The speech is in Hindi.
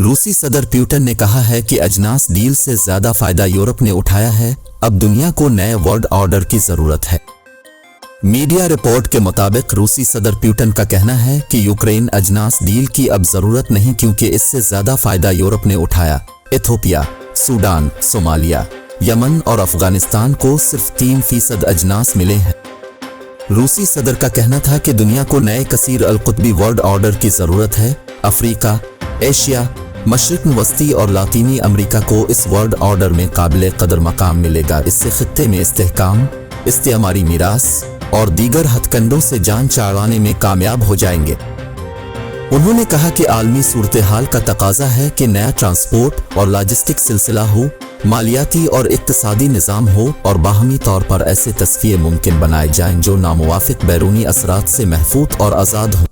रूसी सदर पुतिन ने कहा है कि अजनास डील से ज्यादा फायदा यूरोप ने उठाया है। अब दुनिया को नए वर्ल्ड ऑर्डर की जरूरत है। मीडिया रिपोर्ट के मुताबिक रूसी सदर पुतिन का कहना है कि यूक्रेन अजनास डील की अब जरूरत नहीं, क्योंकि इससे ज्यादा फायदा यूरोप ने उठाया। इथियोपिया, सूडान, सोमालिया, यमन और अफगानिस्तान को सिर्फ 3% अजनास मिले हैं। रूसी सदर का कहना था कि दुनिया को नए कसीर अल कुतबी वर्ल्ड ऑर्डर की जरूरत है। अफ्रीका, एशिया, मशरिक वस्ती और लातीनी अमेरिका को इस वर्ल्ड ऑर्डर में काबिल कदर मकाम मिलेगा। इससे खित्ते में इस्तेहकाम, इस्तेमारी मीरास और दीगर हथकंडों से जान छुड़ाने में कामयाब हो जाएंगे। उन्होंने कहा कि आलमी सूरत हाल का तकाजा है कि नया ट्रांसपोर्ट और लॉजिस्टिक सिलसिला हो, मालियाती और इक्तिसादी निज़ाम हो और बाहमी तौर पर ऐसे तस्फिये मुमकिन बनाए जाएं जो नामुवाफिक बैरूनी असरात से महफूज और आज़ाद हों।